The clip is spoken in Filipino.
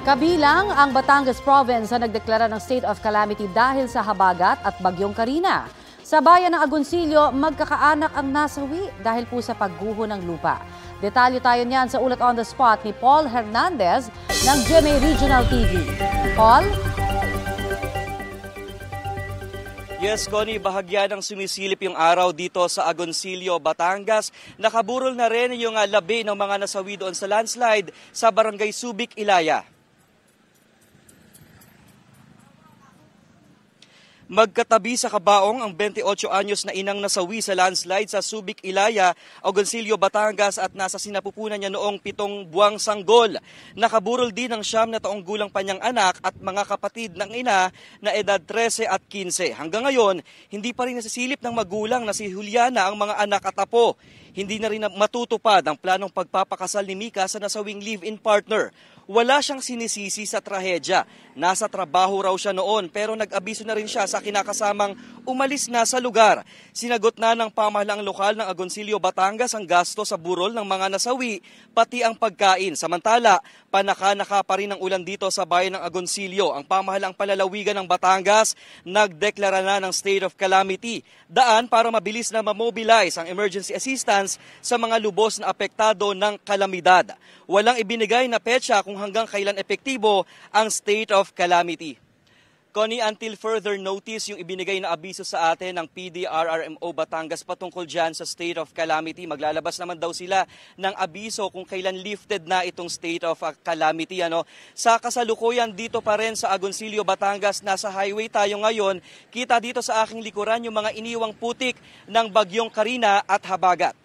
Kabilang ang Batangas Province na nagdeklara ng state of calamity dahil sa habagat at bagyong Karina. Sa bayan ng Agoncillo, magkakaanak ang nasawi dahil po sa pagguho ng lupa. Detalye tayo niyan sa ulat on the spot ni Paul Hernandez ng GMA Regional TV. Paul? Yes, Connie, bahagya ng sumisilip yung araw dito sa Agoncillo, Batangas. Nakaburol na rin yung labi ng mga nasawi doon sa landslide sa Barangay Subic, Ilaya. Magkatabi sa kabaong ang 28 anyos na inang nasawi sa landslide sa Subic, Ilaya, Agoncillo, Batangas at nasa sinapupunan niya noong 7 buwang sanggol. Nakaburol din ang 9 na taong gulang panyang anak at mga kapatid ng ina na edad 13 at 15. Hanggang ngayon, hindi pa rin nasisilip ng magulang na si Juliana ang mga anak at apo. Hindi na rin matutupad ang planong pagpapakasal ni Mika sa nasawing live-in partner. Wala siyang sinisisi sa trahedya. Nasa trabaho raw siya noon pero nag-abiso na rin siya sa kinakasamang umalis na sa lugar. Sinagot na ng pamahalaang lokal ng Agoncillo, Batangas ang gasto sa burol ng mga nasawi, pati ang pagkain. Samantala, panaka-naka pa rin ang ulan dito sa bayan ng Agoncillo. Ang pamahalaang palalawigan ng Batangas nagdeklara na ng state of calamity. Daan para mabilis na mamobilize ang emergency assistance sa mga lubos na apektado ng kalamidad. Walang ibinigay na petsa kung hanggang kailan epektibo ang state of calamity. Connie, until further notice yung ibinigay na abiso sa atin ng PDRRMO Batangas patungkol dyan sa state of calamity. Maglalabas naman daw sila ng abiso kung kailan lifted na itong state of calamity. Sa kasalukuyan dito pa rin sa Agoncillo, Batangas, nasa highway tayo ngayon. Kita dito sa aking likuran yung mga iniwang putik ng bagyong Karina at habagat.